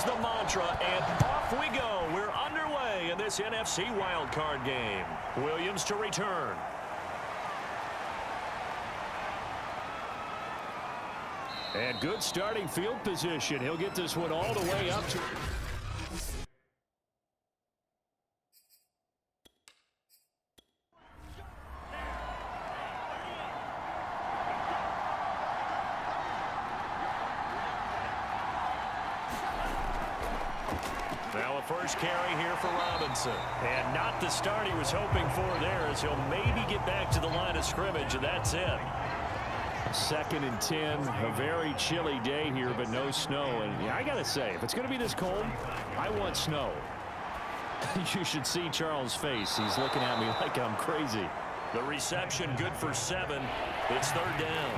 the mantra, and off we go. We're underway in this NFC wildcard game. Williams to return. And good starting field position. He'll get this one all the way up to... Now a first carry here for Robinson. And not the start he was hoping for there, as he'll maybe get back to the line of scrimmage, and that's it. 2nd and 10, a very chilly day here, but no snow. And I got to say, if it's going to be this cold, I want snow. You should see Charles' face. He's looking at me like I'm crazy. The reception good for 7. It's 3rd down.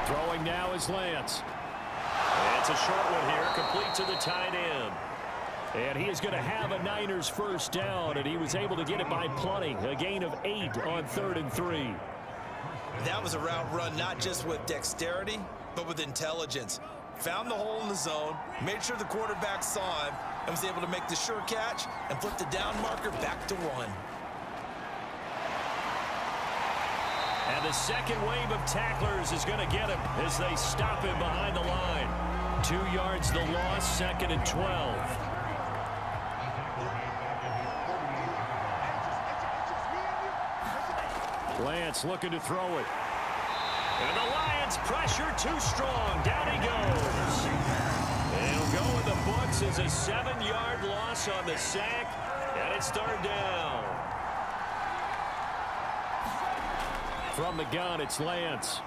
Throwing now is Lance. It's a short one here, complete to the tight end. And he is going to have a Niners first down, and he was able to get it by plenty. A gain of 8 on 3rd and 3. That was a route run not just with dexterity, but with intelligence. Found the hole in the zone, made sure the quarterback saw him, and was able to make the sure catch and flip the down marker back to 1. And the second wave of tacklers is going to get him as they stop him behind the line. 2 yards the loss, 2nd and 12. Lance looking to throw it. And the Lions pressure too strong. Down he goes. It'll go in the books as a 7-yard loss on the sack. And it's 3rd down. From the gun, it's Lance.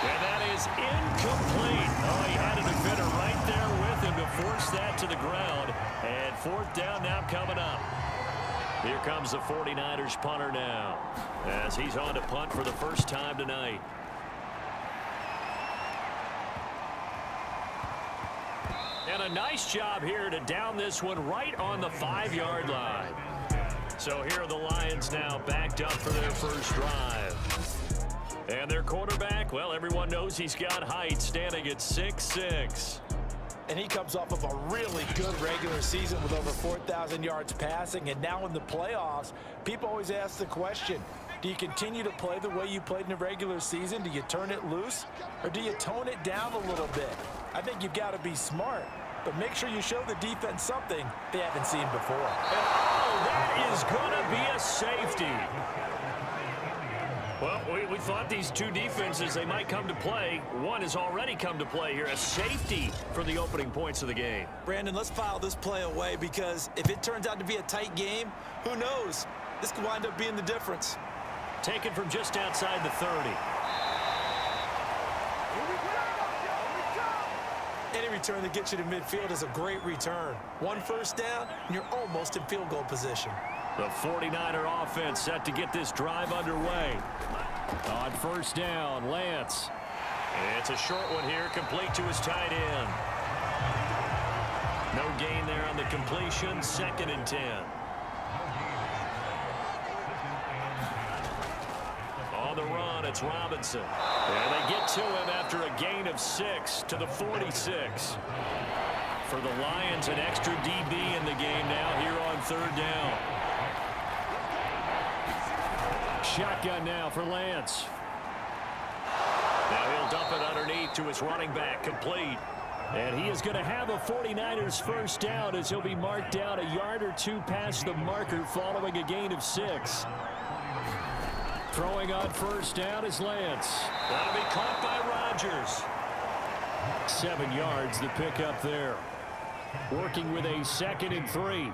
And that is incomplete. Oh, he had a defender right there with him to force that to the ground. And 4th down now coming up. Here comes the 49ers punter now, as he's on to punt for the first time tonight. And a nice job here to down this one right on the 5-yard line. So here are the Lions now backed up for their first drive. And their quarterback, well, everyone knows he's got height, standing at 6'6". And he comes off of a really good regular season with over 4,000 yards passing. And now in the playoffs, people always ask the question, do you continue to play the way you played in the regular season? Do you turn it loose? Or do you tone it down a little bit? I think you've got to be smart. But make sure you show the defense something they haven't seen before. And, oh, that is going to be a safety. Well, we thought these two defenses, they might come to play. One has already come to play here, a safety for the opening points of the game. Brandon, let's file this play away, because if it turns out to be a tight game, who knows? This could wind up being the difference. Taken from just outside the 30. Any return that gets you to midfield is a great return. 1 first down, and you're almost in field goal position. The 49er offense set to get this drive underway. On first down, Lance. It's a short one here, complete to his tight end. No gain there on the completion, 2nd and 10. On the run, it's Robinson. And they get to him after a gain of 6 to the 46. For the Lions, an extra DB in the game now here on 3rd down. Shotgun now for Lance. Now he'll dump it underneath to his running back, complete. And he is going to have a 49ers first down, as he'll be marked down a yard or 2 past the marker following a gain of 6. Throwing on first down is Lance. That'll be caught by Rodgers. 7 yards the pickup there. Working with a 2nd and 3.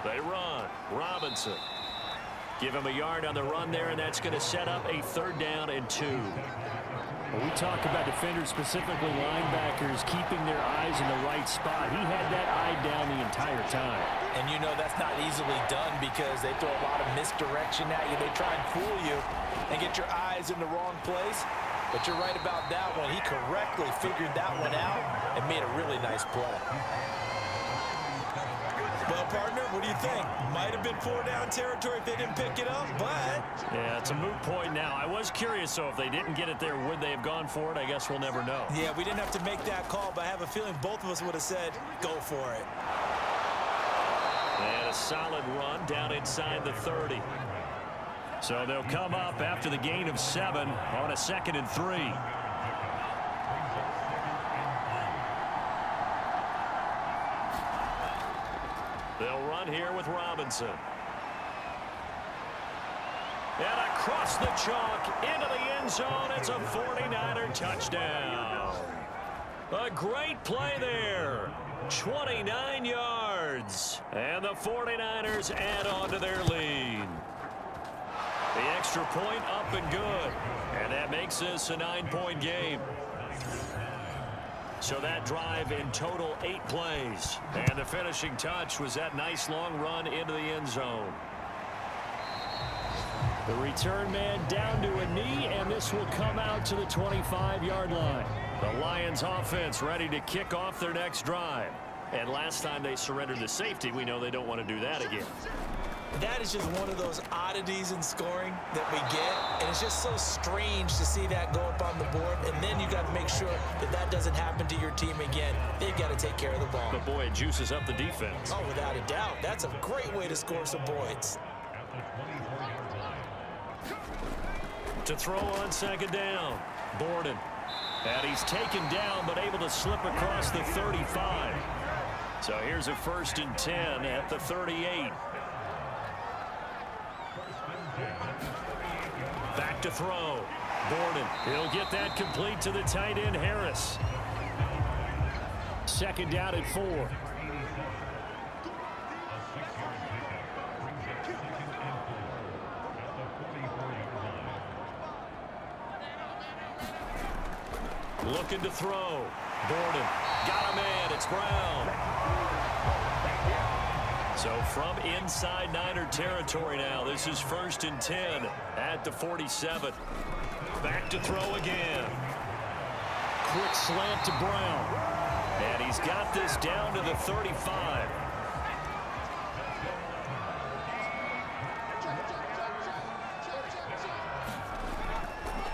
They run. Robinson. Give him a yard on the run there, and that's going to set up a 3rd down and 2. When we talk about defenders, specifically linebackers, keeping their eyes in the right spot, he had that eye down the entire time. And you know that's not easily done, because they throw a lot of misdirection at you. They try and fool you and get your eyes in the wrong place. But you're right about that one. He correctly figured that one out and made a really nice play. Well, partner, what do you think? Might have been 4 down territory if they didn't pick it up, but... Yeah, it's a moot point now. I was curious, so if they didn't get it there, would they have gone for it? I guess we'll never know. Yeah, we didn't have to make that call, but I have a feeling both of us would have said, go for it. And a solid run down inside the 30. So they'll come up after the gain of 7 on a 2nd and 3. They'll run here with Robinson. And across the chalk into the end zone. It's a 49er touchdown. A great play there. 29 yards. And the 49ers add on to their lead. The extra point up and good. And that makes this a 9-point game. So that drive in total 8 plays. And the finishing touch was that nice long run into the end zone. The return man down to a knee, and this will come out to the 25-yard line. The Lions offense ready to kick off their next drive. And last time they surrendered the safety, we know they don't want to do that again. That is just one of those oddities in scoring that we get, and it's just so strange to see that go up on the board, and then you got to make sure that that doesn't happen to your team again. They've got to take care of the ball. But boy, it juices up the defense. Oh, without a doubt. That's a great way to score some points. To throw on 2nd down, Borden. And he's taken down, but able to slip across the 35. So here's a 1st and 10 at the 38. Back to throw. Borden. He'll get that complete to the tight end, Harris. 2nd down at 4. Looking to throw. Borden. Got a man. It's Brown. So from inside Niner territory now, this is 1st and 10 at the 47. Back to throw again. Quick slant to Brown. And he's got this down to the 35.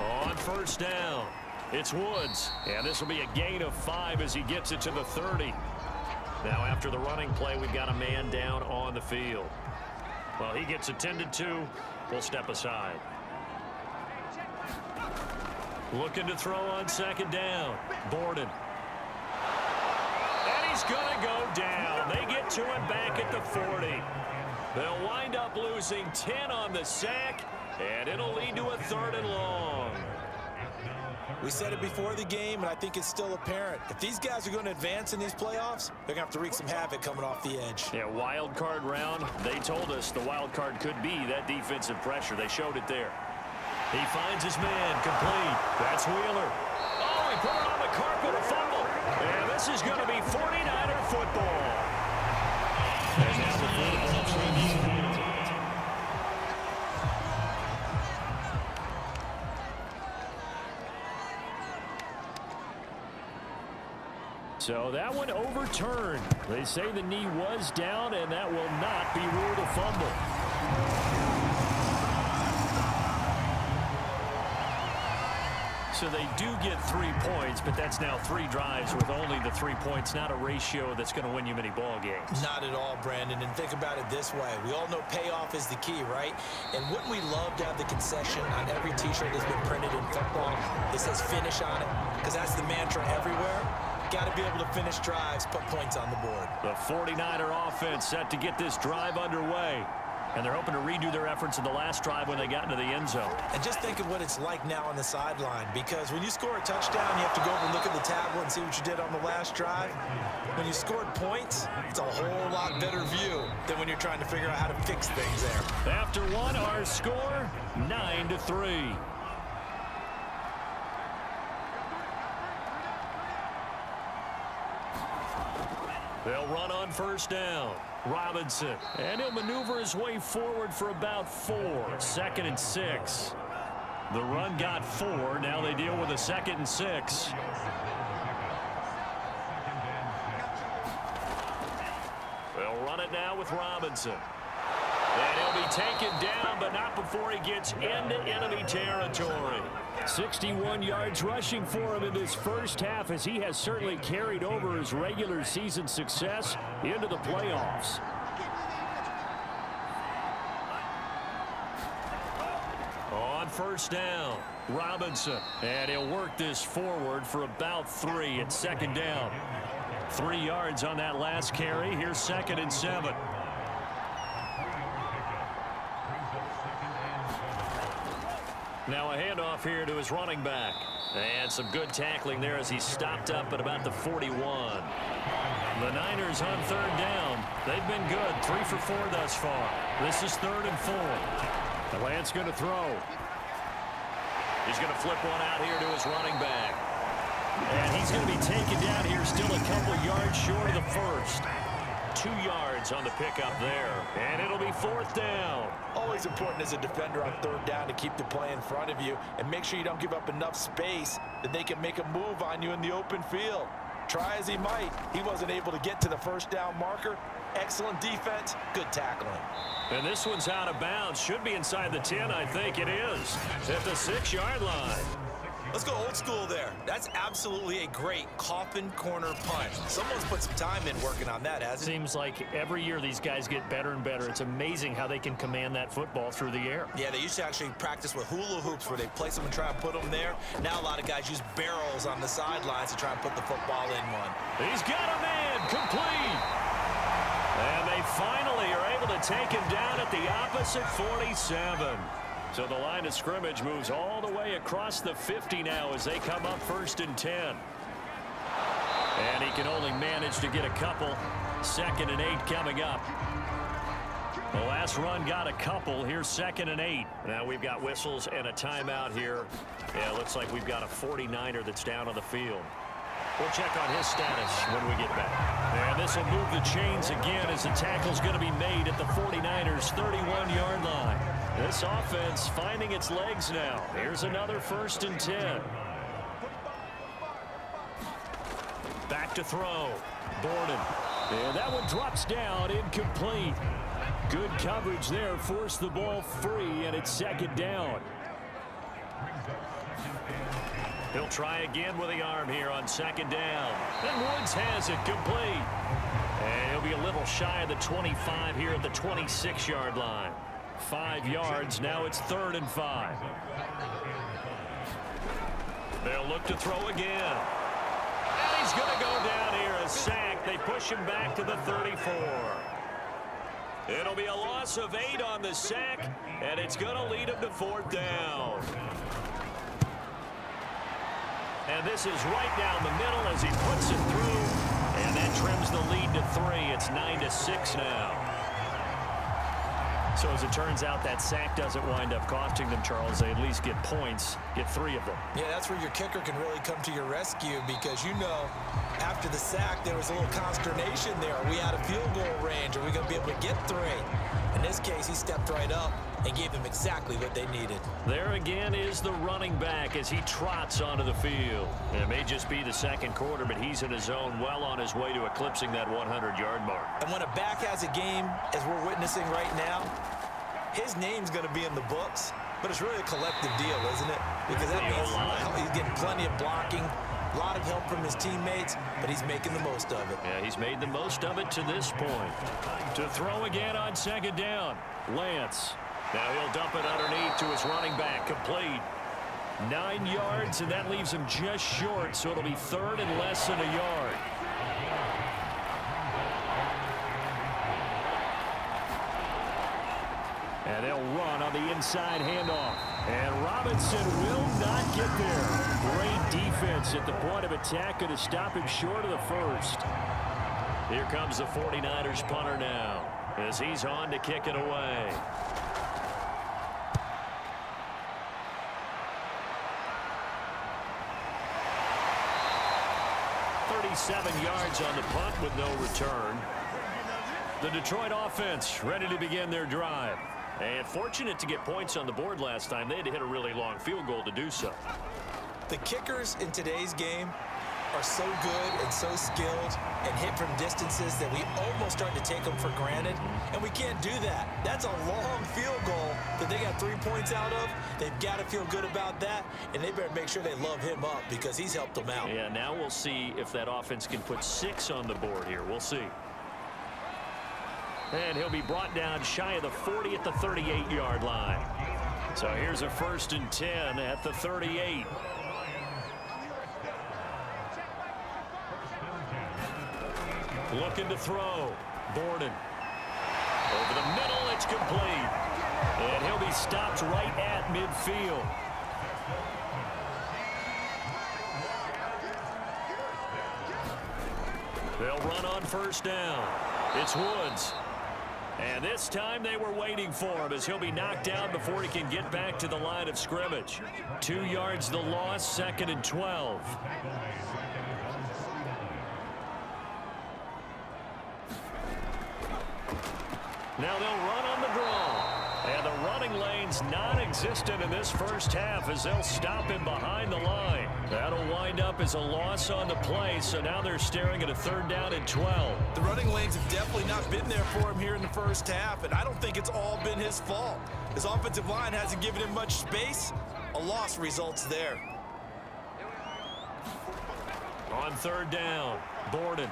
On 1st down, it's Woods. And this will be a gain of 5 as he gets it to the 30. Now after the running play, we've got a man down on the field. Well, he gets attended to. We'll step aside. Looking to throw on 2nd down. Borden. And he's going to go down. They get to him back at the 40. They'll wind up losing 10 on the sack, and it'll lead to a 3rd and long. We said it before the game, and I think it's still apparent. If these guys are going to advance in these playoffs, they're going to have to wreak some havoc coming off the edge. Yeah, wild card round. They told us the wild card could be that defensive pressure. They showed it there. He finds his man complete. That's Wheeler. Oh, he put it on the carpet, a fumble. And this is going to be 49er football. And now the football changes. So that one overturned. They say the knee was down, and that will not be ruled a fumble. So they do get 3 points, but that's now 3 drives with only the 3 points, not a ratio that's going to win you many ball games. Not at all, Brandon. And think about it this way. We all know payoff is the key, right? And wouldn't we love to have the concession on every T-shirt that's been printed in football that says finish on it? Because that's the mantra everywhere. Got to be able to finish drives, put points on the board. The 49er offense set to get this drive underway. And they're hoping to redo their efforts in the last drive when they got into the end zone. And just think of what it's like now on the sideline, because when you score a touchdown, you have to go over and look at the tablet and see what you did on the last drive. When you scored points, it's a whole lot better view than when you're trying to figure out how to fix things there. After one, our score, 9-3. They'll run on 1st down. Robinson. And he'll maneuver his way forward for about 4. 2nd and 6. The run got 4. Now they deal with a 2nd and 6. They'll run it now with Robinson. And he'll be taken down, but not before he gets into enemy territory. 61 yards rushing for him in this first half, as he has certainly carried over his regular season success into the playoffs. On first down, Robinson. And he'll work this forward for about 3 at second down. 3 yards on that last carry. Here's 2nd and 7. Now a handoff here to his running back. And some good tackling there as he stopped up at about the 41. The Niners on 3rd down. They've been good. 3 for 4 thus far. This is 3rd and 4. The Lance going to throw. He's going to flip one out here to his running back. And he's going to be taken down here, still a couple yards short of the first. 2 yards on the pickup there. And it'll be 4th down. Always important as a defender on 3rd down to keep the play in front of you and make sure you don't give up enough space that they can make a move on you in the open field. Try as he might, he wasn't able to get to the first down marker. Excellent defense, good tackling. And this one's out of bounds. Should be inside the 10, I think it is. At the 6-yard line. Let's go old school there. That's absolutely a great coffin corner punt. Someone's put some time in working on that, hasn't it? Seems like every year these guys get better and better. It's amazing how they can command that football through the air. Yeah, they used to actually practice with hula hoops where they place them and try and put them there. Now a lot of guys use barrels on the sidelines to try and put the football in one. He's got a man, complete. And they finally are able to take him down at the opposite 47. So the line of scrimmage moves all the way across the 50 now as they come up 1st and 10. And he can only manage to get a couple. 2nd and 8 coming up. The last run got a couple. Here's 2nd and 8. Now we've got whistles and a timeout here. Yeah, it looks like we've got a 49er that's down on the field. We'll check on his status when we get back. And this will move the chains again as the tackle's going to be made at the 49ers' 31-yard line. This offense finding its legs now. Here's another 1st and 10. Back to throw. Borden. And that one drops down, incomplete. Good coverage there, forced the ball free, and it's 2nd down. He'll try again with the arm here on 2nd down. And Woods has it complete. And he'll be a little shy of the 25 here at the 26-yard line. 5 yards. Now it's 3rd and 5. They'll look to throw again. And he's going to go down here. A sack. They push him back to the 34. It'll be a loss of 8 on the sack, and it's going to lead him to 4th down. And this is right down the middle as he puts it through. And that trims the lead to 3. It's 9-6 now. So as it turns out, that sack doesn't wind up costing them, Charles. They at least get points, get 3 of them. Yeah, that's where your kicker can really come to your rescue because, you know, after the sack, there was a little consternation there. Are we out of field goal range? Are we going to be able to get 3? In this case, he stepped right up and gave them exactly what they needed. There again is the running back as he trots onto the field. And it may just be the 2nd quarter, but he's in his zone, well on his way to eclipsing that 100-yard mark. And when a back has a game, as we're witnessing right now, his name's going to be in the books, but it's really a collective deal, isn't it? Because that means he's getting plenty of blocking, a lot of help from his teammates, but he's making the most of it. Yeah, he's made the most of it to this point. To throw again on 2nd down, Lance. Now he'll dump it underneath to his running back, complete. 9 yards, and that leaves him just short, so it'll be 3rd and less than a yard. And they'll run on the inside handoff. And Robinson will not get there. Great defense at the point of attack, going to stop him short of the first. Here comes the 49ers punter now as he's on to kick it away. 37 yards on the punt with no return. The Detroit offense ready to begin their drive. And fortunate to get points on the board last time. They had to hit a really long field goal to do so. The kickers in today's game are so good and so skilled and hit from distances that we almost start to take them for granted, and we can't do that. That's a long field goal that they got 3 points out of. They've got to feel good about that, and they better make sure they love him up because he's helped them out. Yeah, now we'll see if that offense can put 6 on the board here. We'll see. And he'll be brought down shy of the 40 at the 38-yard line. So here's a 1st and 10 at the 38. Looking to throw. Borden. Over the middle, it's complete. And he'll be stopped right at midfield. They'll run on 1st down. It's Woods. And this time they were waiting for him as he'll be knocked down before he can get back to the line of scrimmage. 2 yards the loss, 2nd and 12. Now they'll run on the draw. And the running lane's non-existent in this first half as they'll stop him behind the line. That'll wind up as a loss on the play, so now they're staring at a 3rd down and 12. The running lanes have definitely not been there for him here in the first half, and I don't think it's all been his fault. His offensive line hasn't given him much space. A loss results there. On 3rd down, Borden.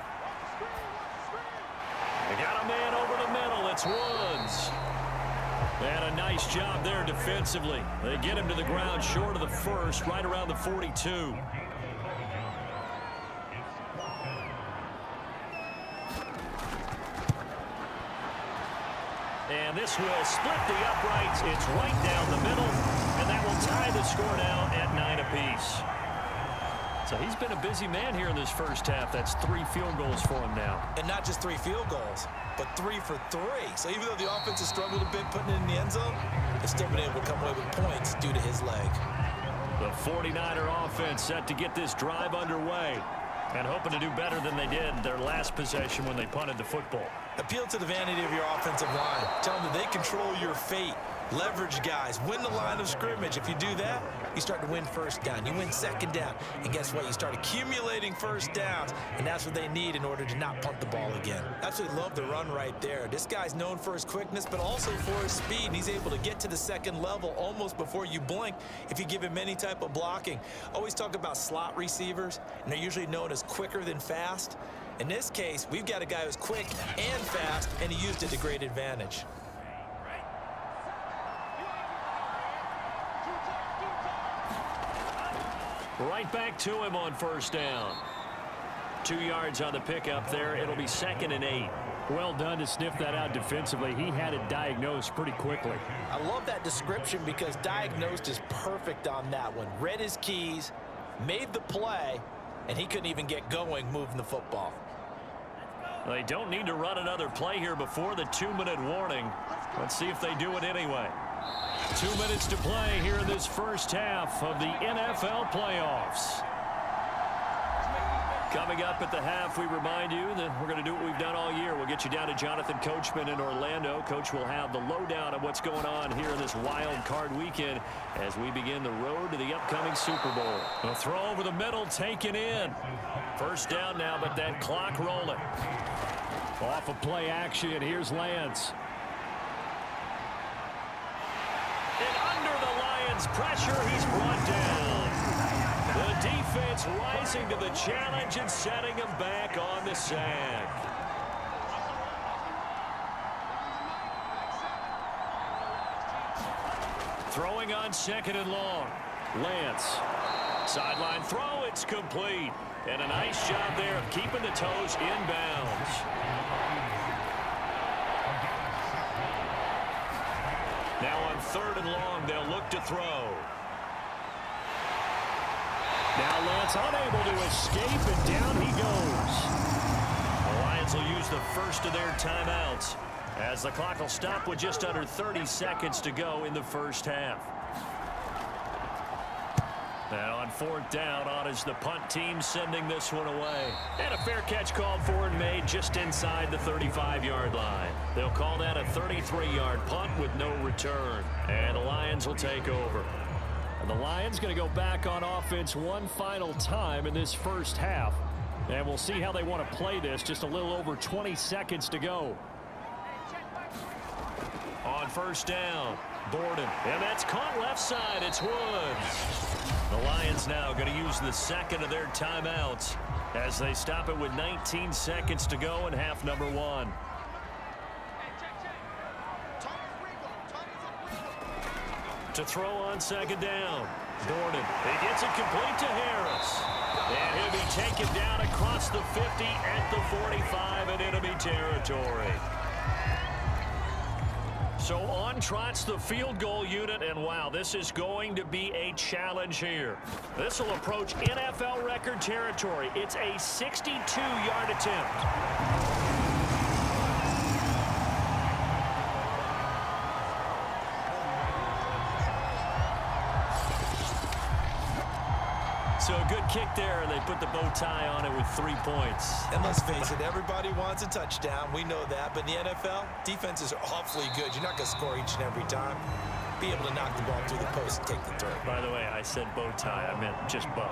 They got a man over the middle. It's Woods. And a nice job there defensively. They get him to the ground short of the 1st, right around the 42. And this will split the uprights. It's right down the middle. And that will tie the score now at 9 apiece. So he's been a busy man here in this first half. That's 3 field goals for him now. And not just 3 field goals, but 3 for 3. So even though the offense has struggled a bit putting it in the end zone, they've still been able to come away with points due to his leg. The 49er offense set to get this drive underway and hoping to do better than they did their last possession when they punted the football. Appeal to the vanity of your offensive line. Tell them that they control your fate. Leverage guys. Win the line of scrimmage. If you do that, you start to win 1st down. You win 2nd down. And guess what? You start accumulating 1st downs. And that's what they need in order to not punt the ball again. Absolutely love the run right there. This guy's known for his quickness, but also for his speed. And he's able to get to the 2nd level almost before you blink if you give him any type of blocking. Always talk about slot receivers, and they're usually known as quicker than fast. In this case, we've got a guy who's quick and fast, and he used it to great advantage. Right back to him on 1st down. 2 yards on the pickup there. It'll be 2nd and 8. Well done to sniff that out defensively. He had it diagnosed pretty quickly. I love that description because diagnosed is perfect on that one. Read his keys, made the play, and he couldn't even get going moving the football. They don't need to run another play here before the 2-minute warning. Let's see if they do it anyway. 2 minutes to play here in this first half of the NFL playoffs. Coming up at the half, we remind you that we're going to do what we've done all year. We'll get you down to Jonathan Coachman in Orlando. Coach will have the lowdown of what's going on here in this wild card weekend as we begin the road to the upcoming Super Bowl. A throw over the middle, taken in. 1st down now, but that clock rolling. Off of play action, here's Lance. And under the Lions' pressure, he's brought down. The defense rising to the challenge and setting him back on the sack. Throwing on 2nd and long. Lance. Sideline throw, it's complete. And a nice job there of keeping the toes inbounds. Now on 3rd and long, they'll look to throw. Now Lance unable to escape, and down he goes. The Lions will use the first of their timeouts as the clock will stop with just under 30 seconds to go in the first half. And on 4th down, on is the punt team sending this one away. And a fair catch called for and made just inside the 35-yard line. They'll call that a 33-yard punt with no return. And the Lions will take over. And the Lions going to go back on offense one final time in this first half. And we'll see how they want to play this. Just a little over 20 seconds to go. On first down, Borden. And that's caught left side. It's Woods. The Lions now going to use the second of their timeouts as they stop it with 19 seconds to go in half number one. To throw on second down, Borden. He gets it complete to Harris. And he'll be taken down across the 50 at the 45 in enemy territory. So on trots the field goal unit, and wow, this is going to be a challenge here. This will approach NFL record territory. It's a 62-yard attempt. So a good kick there, and they put the bow tie on it with 3 points. And let's face it, everybody wants a touchdown. We know that. But in the NFL, defenses are awfully good. You're not going to score each and every time. Be able to knock the ball through the post and take the throw. By the way, I said bow tie. I meant just bow.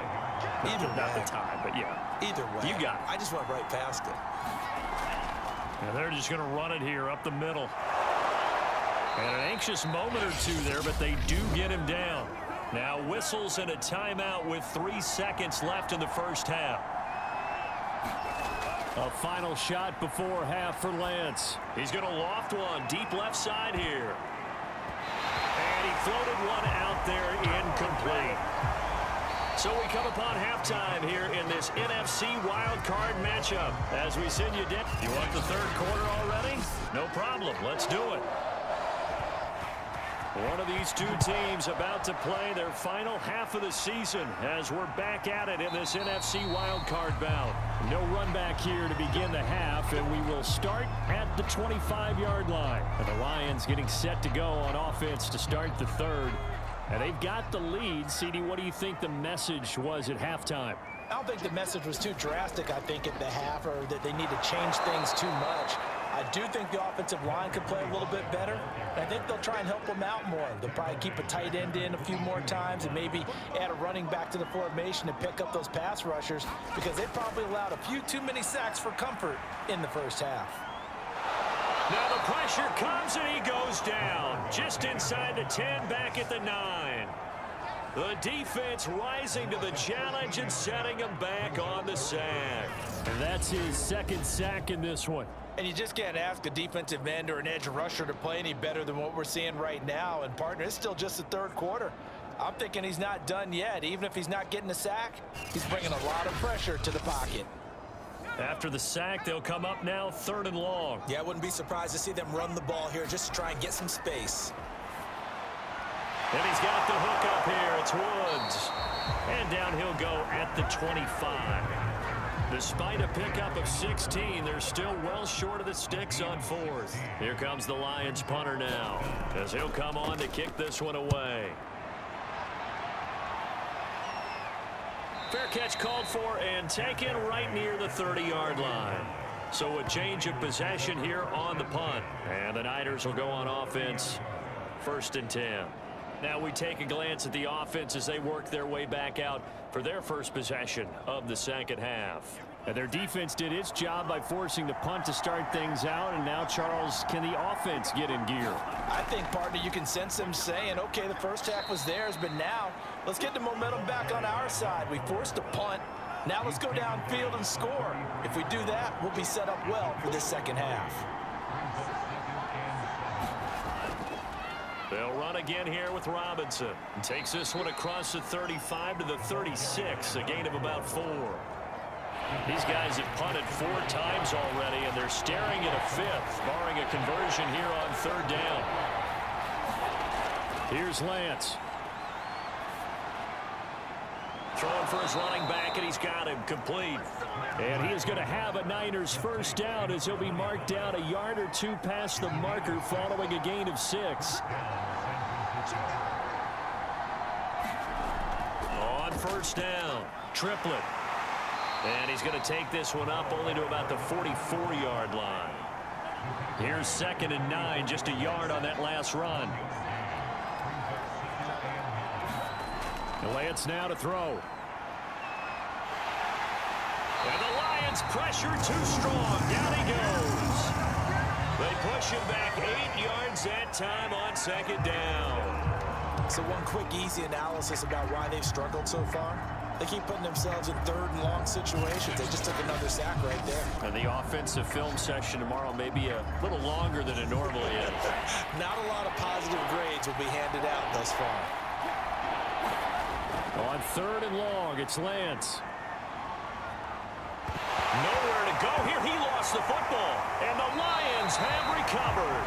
Either way. Not the tie, but yeah. Either way. You got it. I just went right past it. And they're just going to run it here up the middle. And an anxious moment or two there, but they do get him down. Now whistles and a timeout with 3 seconds left in the first half. A final shot before half for Lance. He's going to loft one deep left side here. And he floated one out there incomplete. So we come upon halftime here in this NFC wildcard matchup. As we send you down. You want the third quarter already? No problem. Let's do it. One of these two teams about to play their final half of the season as we're back at it in this NFC wildcard bout. No run back here to begin the half, and we will start at the 25-yard line. And the Lions getting set to go on offense to start the third. And they've got the lead. CD, what do you think the message was at halftime? I don't think the message was too drastic, I think, at the half, or that they need to change things too much. I do think the offensive line could play a little bit better. I think they'll try and help them out more. They'll probably keep a tight end in a few more times and maybe add a running back to the formation to pick up those pass rushers because they probably allowed a few too many sacks for comfort in the first half. Now the pressure comes and he goes down just inside the 10, back at the 9. The defense rising to the challenge and setting him back on the sack. And that's his second sack in this one. And you just can't ask a defensive end or an edge rusher to play any better than what we're seeing right now. And, partner, it's still just the third quarter. I'm thinking he's not done yet. Even if he's not getting a sack, he's bringing a lot of pressure to the pocket. After the sack, they'll come up now 3rd and long. Yeah, I wouldn't be surprised to see them run the ball here just to try and get some space. And he's got the hook up here. It's Woods. And down he'll go at the 25. Despite a pickup of 16, they're still well short of the sticks on 4th. Here comes the Lions punter now, as he'll come on to kick this one away. Fair catch called for and taken right near the 30-yard line. So a change of possession here on the punt. And the Niners will go on offense, 1st and 10. Now we take a glance at the offense as they work their way back out for their first possession of the second half. And their defense did its job by forcing the punt to start things out. And now, Charles, can the offense get in gear? I think, partner, you can sense them saying, okay, the first half was theirs, but now let's get the momentum back on our side. We forced a punt. Now let's go downfield and score. If we do that, we'll be set up well for this second half. They'll run again here with Robinson. Takes this one across the 35 to the 36, a gain of about 4. These guys have punted 4 times already, and they're staring at a 5th, barring a conversion here on 3rd down. Here's Lance. Throwing for his running back, and he's got him complete. And he is going to have a Niners first down as he'll be marked down a yard or 2 past the marker following a gain of 6. On first down, Triplett. And he's going to take this one up only to about the 44-yard line. Here's 2nd and 9, just a yard on that last run. Lance now to throw. And the Lions pressure too strong. Down he goes. They push him back 8 yards that time on second down. So one quick, easy analysis about why they've struggled so far. They keep putting themselves in third and long situations. They just took another sack right there. And the offensive film session tomorrow may be a little longer than it normally is. Not a lot of positive grades will be handed out thus far. On third and long, it's Lance. Nowhere to go here. He lost the football. And the Lions have recovered.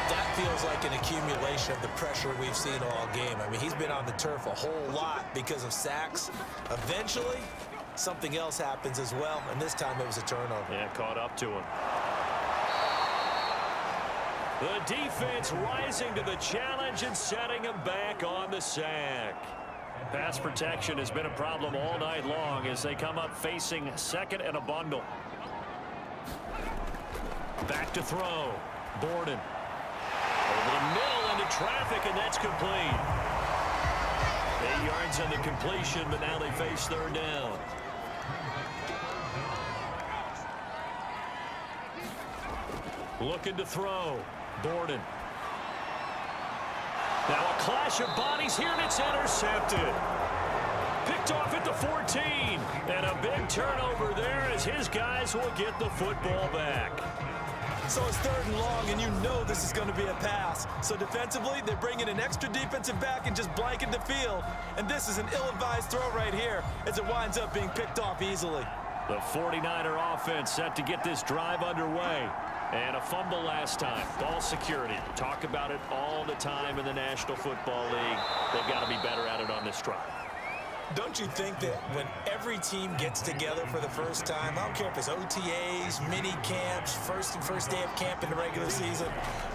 That feels like an accumulation of the pressure we've seen all game. I mean, he's been on the turf a whole lot because of sacks. Eventually, something else happens as well, and this time it was a turnover. Yeah, caught up to him. The defense rising to the challenge and setting him back on the sack. Pass protection has been a problem all night long as they come up facing second and a bundle. Back to throw. Borden. Over the middle into traffic, and that's complete. 8 yards on the completion, but now they face third down. Looking to throw. Borden. Now a clash of bodies here, and it's intercepted. Picked off at the 14. And a big turnover there as his guys will get the football back. So it's third and long, and you know this is going to be a pass. So defensively, they're bringing an extra defensive back and just blanking the field. And this is an ill-advised throw right here as it winds up being picked off easily. The 49er offense set to get this drive underway. And a fumble last time. Ball security. Talk about it all the time in the National Football League. They've got to be better at it on this drive. Don't you think that when every team gets together for the first time, I don't care if it's OTAs, mini camps, first day of camp in the regular season,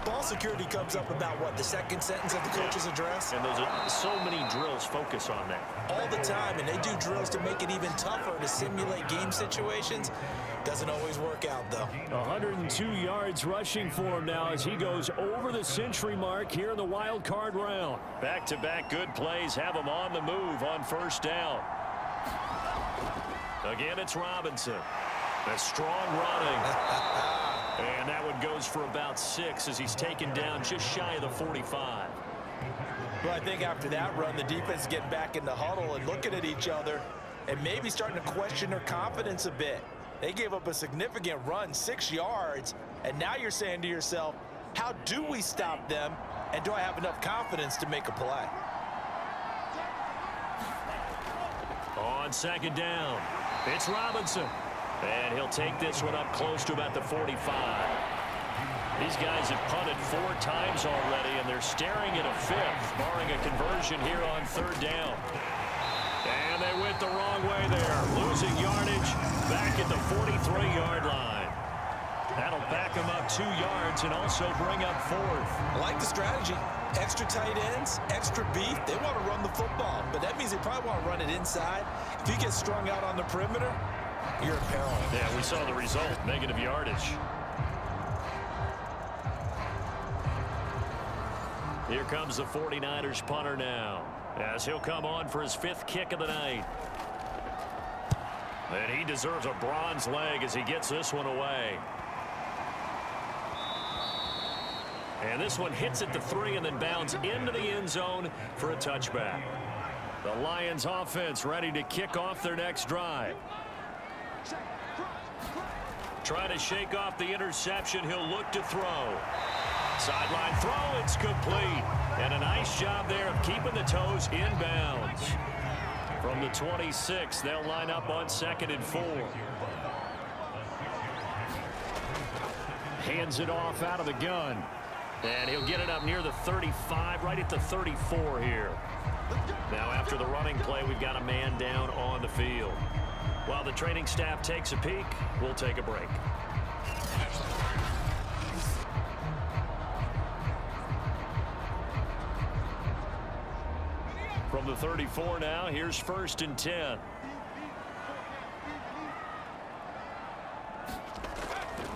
ball security comes up about what, the second sentence of the coach's address? And those are so many drills focus on that. All the time, and they do drills to make it even tougher to simulate game situations. Doesn't always work out, though. 102 yards rushing for him now as he goes over the century mark here in the wild card round. Back-to-back good plays have him on the move on first down. Again, it's Robinson. A strong running. And that one goes for about 6 as he's taken down just shy of the 45. Well, I think after that run, the defense is getting back in the huddle and looking at each other and maybe starting to question their confidence a bit. They gave up a significant run, 6 yards, and now you're saying to yourself, how do we stop them, and do I have enough confidence to make a play? On second down, it's Robinson. And he'll take this one up close to about the 45. These guys have punted 4 times already, and they're staring at a 5th, barring a conversion here on third down. And they went the wrong way there, losing yardage back at the 43-yard line. That'll back them up 2 yards and also bring up 4th. I like the strategy. Extra tight ends, extra beef. They want to run the football, but that means they probably want to run it inside. If you get strung out on the perimeter, you're in peril. Yeah, we saw the result, negative yardage. Here comes the 49ers punter now, as he'll come on for his 5th kick of the night. And he deserves a bronze leg as he gets this one away. And this one hits at the 3 and then bounds into the end zone for a touchback. The Lions offense ready to kick off their next drive. Trying to shake off the interception, he'll look to throw. Sideline throw, it's complete. And a nice job there of keeping the toes in bounds. From the 26, they'll line up on 2nd and 4. Hands it off out of the gun. And he'll get it up near the 35, right at the 34 here. Now after the running play, we've got a man down on the field. While the training staff takes a peek, we'll take a break. From the 34 now, here's 1st and 10.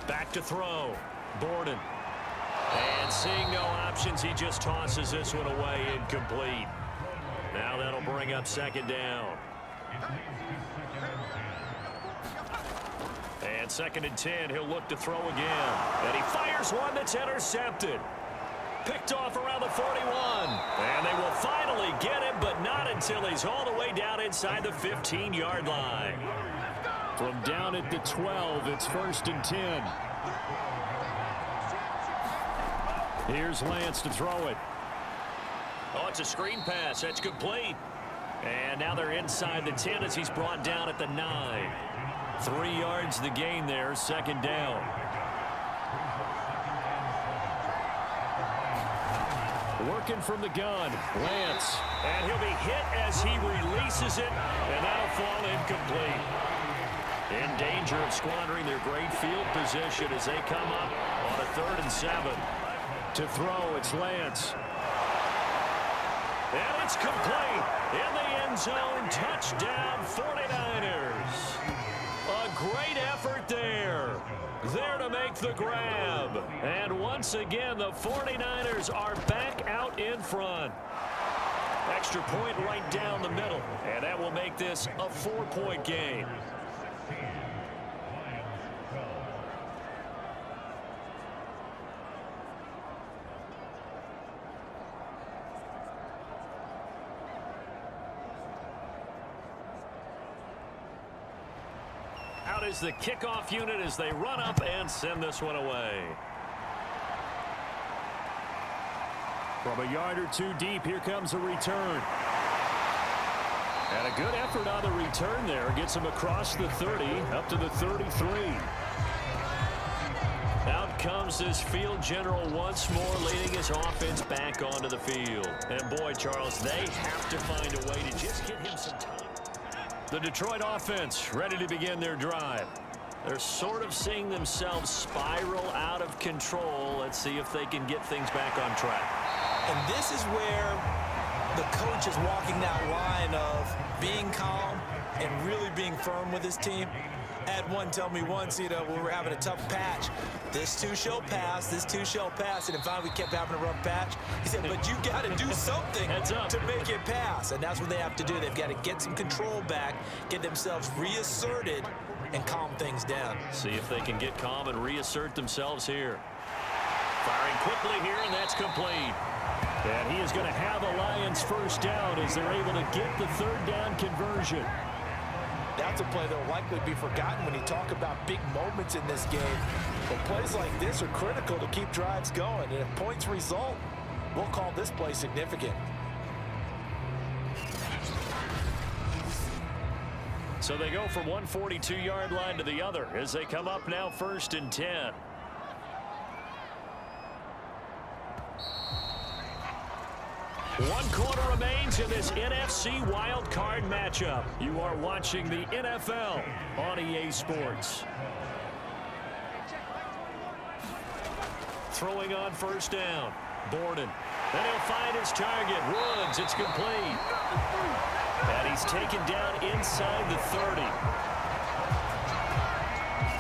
Back to throw. Borden. And seeing no options, he just tosses this one away, incomplete. Now that'll bring up second down. And second and 10, he'll look to throw again. And he fires one that's intercepted. Picked off around the 41. And they will finally get him, but not until he's all the way down inside the 15-yard line. From down at the 12, it's 1st and 10. Here's Lance to throw it. Oh, it's a screen pass. That's complete. And now they're inside the 10 as he's brought down at the 9. 3 yards the gain there, second down. Working from the gun, Lance. And he'll be hit as he releases it, and that'll fall incomplete. In danger of squandering their great field position as they come up on a 3rd and 7. To throw, it's Lance. And it's complete. In the end zone, touchdown 49ers. A great effort there. There to make the grab. And once again, the 49ers are back out in front. Extra point right down the middle. And that will make this a 4-point game. Out is the kickoff unit as they run up and send this one away. From a yard or two deep, here comes a return. And a good effort on the return there. Gets him across the 30, up to the 33. Out comes this field general once more, leading his offense back onto the field. And boy, Charles, they have to find a way to just get him some time. The Detroit offense ready to begin their drive. They're sort of seeing themselves spiral out of control. Let's see if they can get things back on track. And this is where the coach is walking that line of being calm and really being firm with his team. I had one tell me once, when we were having a tough patch, this too shall pass, this too shall pass. And finally we kept having a rough patch. He said, but you got to do something to make it pass. And that's what they have to do. They've got to get some control back, get themselves reasserted, and calm things down. See if they can get calm and reassert themselves here. Firing quickly here, and that's complete. And he is going to have a Lions first down as they're able to get the 3rd down conversion. That's a play that will likely be forgotten when you talk about big moments in this game. But plays like this are critical to keep drives going. And if points result, we'll call this play significant. So they go from one 42-yard line to the other as they come up now 1st and 10. One quarter remains in this NFC Wild Card matchup. You are watching the NFL on EA Sports. Throwing on 1st down. Borden. And he'll find his target. Woods. It's complete. And he's taken down inside the 30.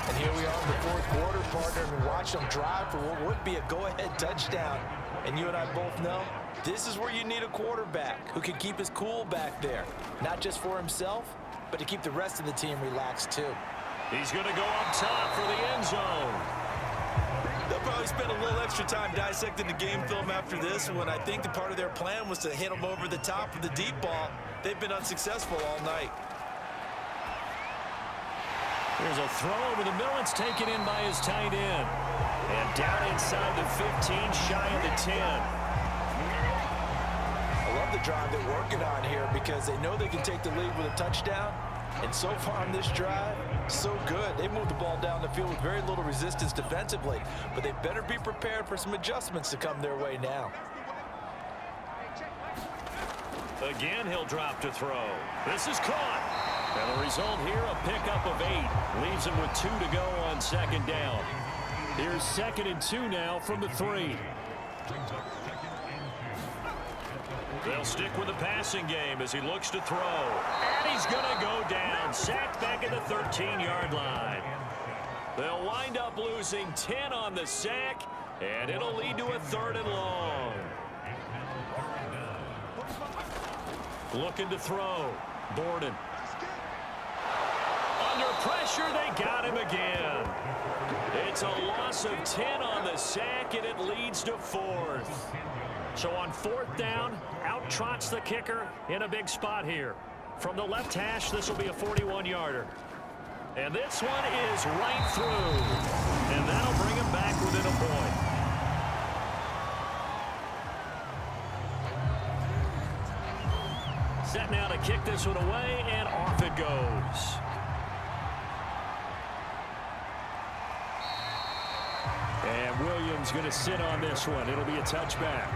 And here we are in the 4th quarter, partner, and watch them drive for what would be a go-ahead touchdown. And you and I both know this is where you need a quarterback who can keep his cool back there. Not just for himself, but to keep the rest of the team relaxed too. He's going to go up top for the end zone. They'll probably spend a little extra time dissecting the game film after this when I think the part of their plan was to hit them over the top of the deep ball. They've been unsuccessful all night. There's a throw over the middle. It's taken in by his tight end. And down inside the 15, shy of the 10. I love the drive they're working on here because they know they can take the lead with a touchdown. And so far on this drive, so good. They moved the ball down the field with very little resistance defensively. But they better be prepared for some adjustments to come their way now. Again, he'll drop to throw. This is caught. And the result here, a pickup of 8. Leaves him with 2 to go on 2nd down. Here's 2nd and 2 now from the 3. They'll stick with the passing game as he looks to throw. And he's going to go down. Sacked back at the 13-yard line. They'll wind up losing 10 on the sack, and it'll lead to a 3rd and long. Looking to throw. Borden. Under pressure, they got him again. It's a loss of 10 on the sack, and it leads to 4th. So on 4th down, out trots the kicker in a big spot here. From the left hash, this will be a 41-yarder. And this one is right through. And that'll bring him back within a point. Set now to kick this one away, and off it goes. And Williams going to sit on this one. It'll be a touchback.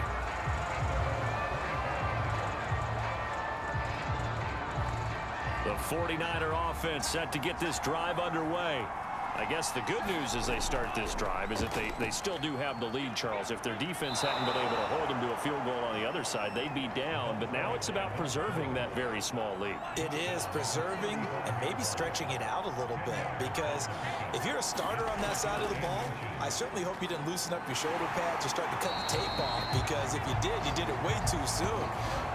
The 49er offense set to get this drive underway. I guess the good news as they start this drive is that they still do have the lead, Charles. If their defense hadn't been able to hold them to a field goal on the other side, they'd be down. But now it's about preserving that very small lead. It is preserving and maybe stretching it out a little bit, because if you're a starter on that side of the ball, I certainly hope you didn't loosen up your shoulder pads or start to cut the tape off, because if you did it way too soon.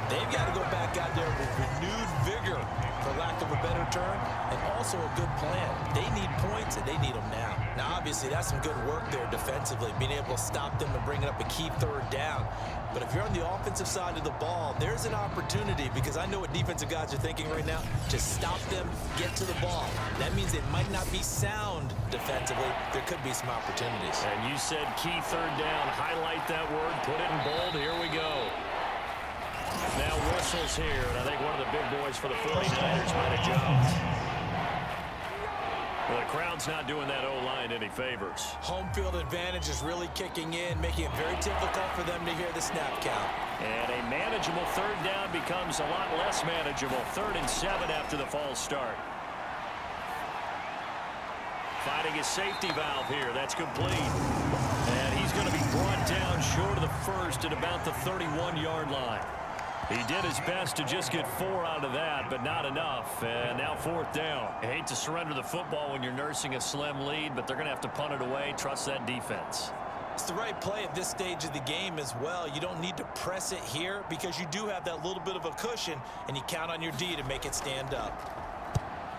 They've got to go back out there with renewed vigor, for lack of a better term, and also a good plan. They need points, and they need them now. Now, obviously, that's some good work there defensively, being able to stop them and bringing up a key 3rd down. But if you're on the offensive side of the ball, there's an opportunity, because I know what defensive guys are thinking right now. Just stop them, get to the ball. That means it might not be sound defensively. There could be some opportunities. And you said key 3rd down. Highlight that word. Put it in bold. Here we go. Now whistles here, and I think one of the big boys for the 49ers might have jumped. Well, the crowd's not doing that O-line any favors. Home field advantage is really kicking in, making it very difficult for them to hear the snap count. And a manageable 3rd down becomes a lot less manageable. 3rd and 7 after the false start. Finding his safety valve here. That's complete. And he's going to be brought down short of the first at about the 31-yard line. He did his best to just get 4 out of that, but not enough. And now 4th down. I hate to surrender the football when you're nursing a slim lead, but they're going to have to punt it away. Trust that defense. It's the right play at this stage of the game as well. You don't need to press it here, because you do have that little bit of a cushion, and you count on your D to make it stand up.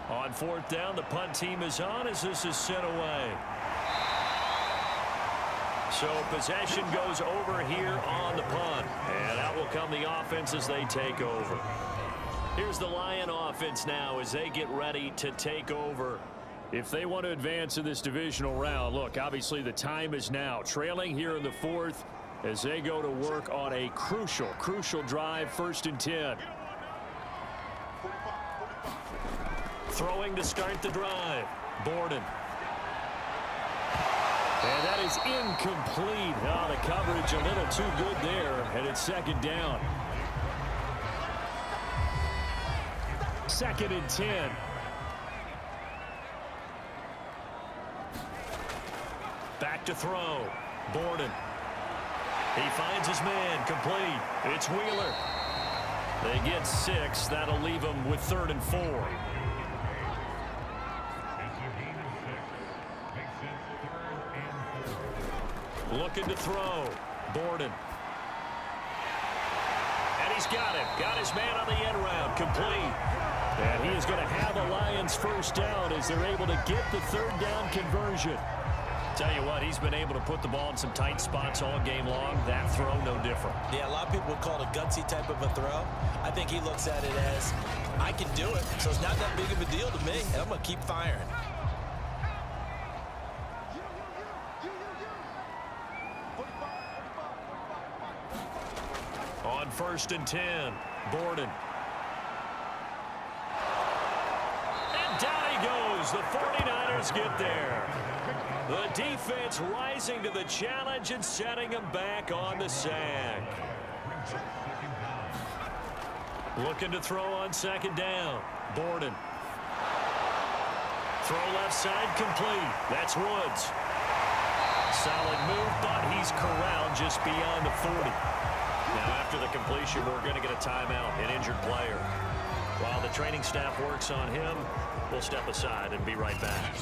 On 4th down, the punt team is on as this is sent away. So possession goes over here on the punt. And out will come the offense as they take over. Here's the Lion offense now as they get ready to take over. If they want to advance in this divisional round, look, obviously the time is now. Trailing here in the 4th as they go to work on a crucial drive, 1st and 10. Throwing to start the drive. Borden. And that is incomplete. Oh, the coverage a little too good there, and it's 2nd down. 2nd and 10. Back to throw. Borden. He finds his man. Complete. It's Wheeler. They get 6. That'll leave them with 3rd and 4. Looking to throw. Borden. And he's got him. Got his man on the end round. Complete. And he is going to have a Lions 1st down as they're able to get the 3rd down conversion. Tell you what, he's been able to put the ball in some tight spots all game long. That throw, no different. Yeah, a lot of people would call it a gutsy type of a throw. I think he looks at it as, I can do it, so it's not that big of a deal to me, and I'm going to keep firing. On 1st and 10, Borden. And down he goes. The 49ers get there. The defense rising to the challenge and setting him back on the sack. Looking to throw on 2nd down. Borden. Throw left side complete. That's Woods. Solid move, but he's corralled just beyond the 40. Now, after the completion, we're going to get a timeout, an injured player. While the training staff works on him, we'll step aside and be right back.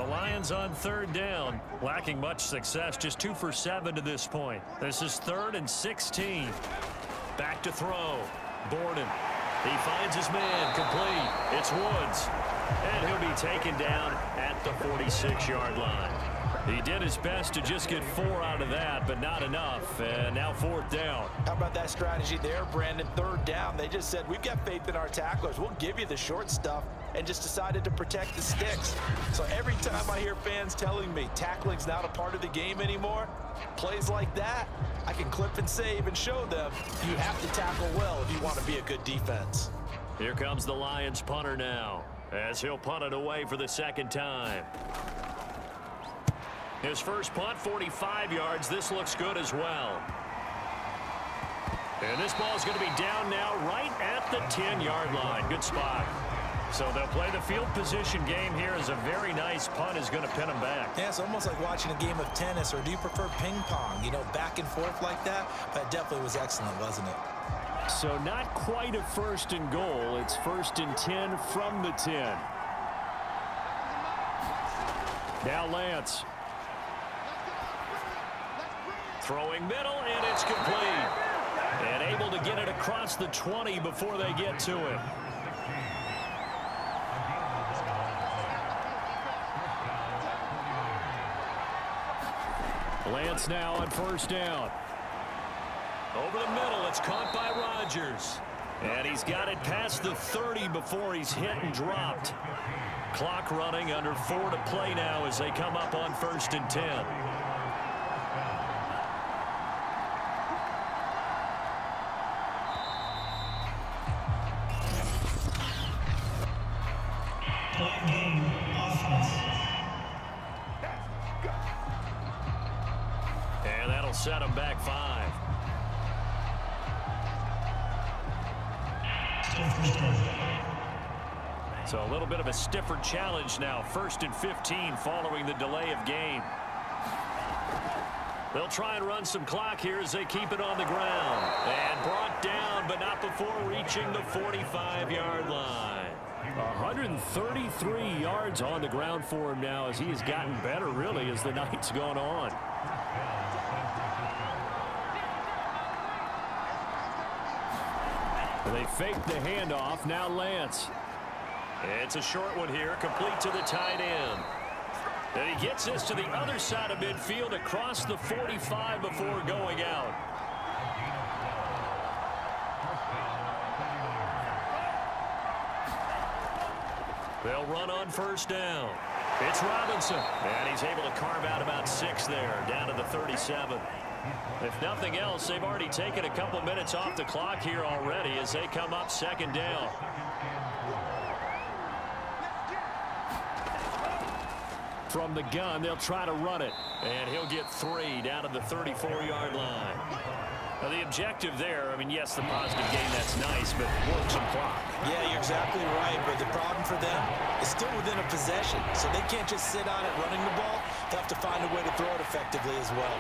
Lions on third down, lacking much success, just 2 for 7 to this point. This is 3rd and 16. Back to throw. Borden. He finds his man, complete. It's Woods. And he'll be taken down at the 46-yard line. He did his best to just get 4 out of that, but not enough. And now 4th down. How about that strategy there, Brandon? 3rd down. They just said, we've got faith in our tacklers. We'll give you the short stuff, and just decided to protect the sticks. So every time I hear fans telling me tackling's not a part of the game anymore, plays like that, I can clip and save and show them you have to tackle well if you want to be a good defense. Here comes the Lions punter now, as he'll punt it away for the 2nd time. His first punt, 45 yards. This looks good as well. And this ball is going to be down now right at the 10-yard line. Good spot. So they'll play the field position game here as a very nice punt is going to pin them back. Yeah, it's almost like watching a game of tennis, or do you prefer ping pong? You know, back and forth like that? That definitely was excellent, wasn't it? So not quite a 1st and goal. It's 1st and 10 from the 10. Now Lance. Throwing middle, and it's complete. And able to get it across the 20 before they get to it. Lance now on 1st down. Over the middle, it's caught by Rodgers. And he's got it past the 30 before he's hit and dropped. Clock running, under 4 to play now as they come up on 1st and 10. And that'll set him back 5. So a little bit of a stiffer challenge now. 1st and 15 following the delay of game. They'll try and run some clock here as they keep it on the ground. And brought down, but not before reaching the 45-yard line. 133 yards on the ground for him now as he has gotten better, really, as the night's gone on. They fake the handoff. Now Lance. It's a short one here, complete to the tight end. And he gets this to the other side of midfield across the 45 before going out. They'll run on 1st down. It's Robinson. And he's able to carve out about 6 there, down to the 37. If nothing else, they've already taken a couple minutes off the clock here already as they come up 2nd down. From the gun, they'll try to run it. And he'll get 3 down to the 34-yard line. Now, the objective there, I mean, yes, the positive gain, that's nice, but work some clock. Yeah, you're exactly right, but the problem for them is still within a possession, so they can't just sit on it running the ball. They'll have to find a way to throw it effectively as well.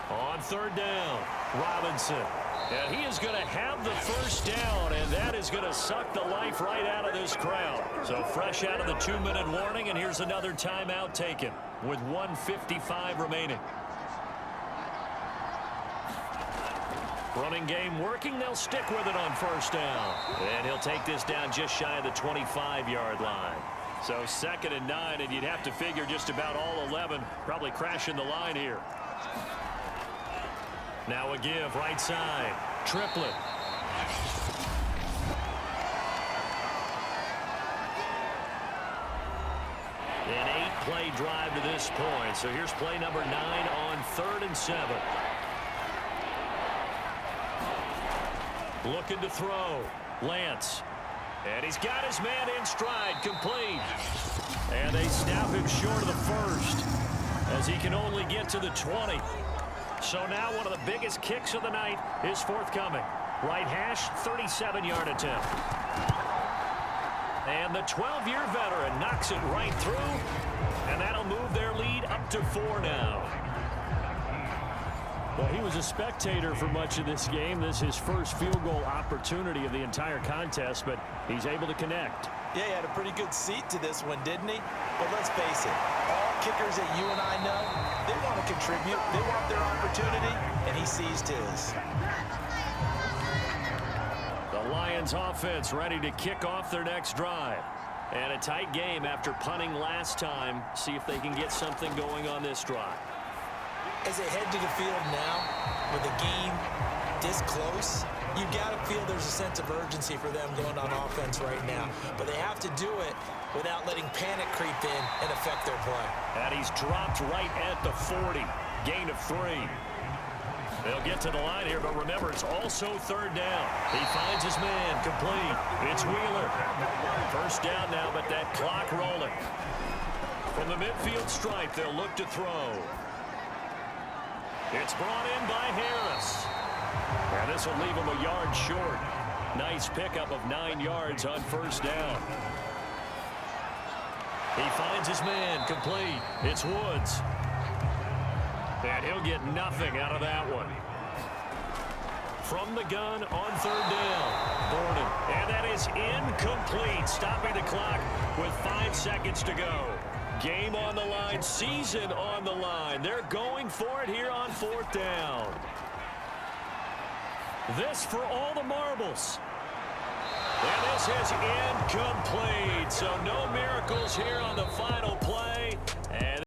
On 3rd down, Robinson. And he is going to have the 1st down, and that is going to suck the life right out of this crowd. So fresh out of the 2-minute warning, and here's another timeout taken with 1:55 remaining. Running game working. They'll stick with it on 1st down. And he'll take this down just shy of the 25-yard line. So 2nd and 9, and you'd have to figure just about all 11 probably crashing the line here. Now a give, right side. Triplet. An 8-play drive to this point. So here's play number 9 on 3rd and 7. Looking to throw. Lance. And he's got his man in stride. Complete. And they snap him short of the 1st as he can only get to the 20. So now one of the biggest kicks of the night is forthcoming. Right hash, 37-yard attempt. And the 12-year veteran knocks it right through. And that'll move their lead up to 4 now. Well, he was a spectator for much of this game. This is his first field goal opportunity of the entire contest, but he's able to connect. Yeah, he had a pretty good seat to this one, didn't he? But let's face it, all kickers that you and I know, they want to contribute. They want their opportunity, and he seized his. The Lions offense ready to kick off their next drive. And a tight game after punting last time. See if they can get something going on this drive. As they head to the field now, with the game this close, you got to feel there's a sense of urgency for them going on offense right now. But they have to do it without letting panic creep in and affect their play. And he's dropped right at the 40. Gain of 3. They'll get to the line here, but remember, it's also third down. He finds his man, complete. It's Wheeler. First down now, but that clock rolling. From the midfield stripe, they'll look to throw. It's brought in by Harris. And this will leave him a yard short. Nice pickup of 9 yards on first down. He finds his man, complete. It's Woods. And he'll get nothing out of that one. From the gun on third down, Gordon. And that is incomplete, stopping the clock with 5 seconds to go. Game on the line, season on the line. They're going for it here on fourth down. This for all the marbles. And this is incomplete, so no miracles here on the final play. And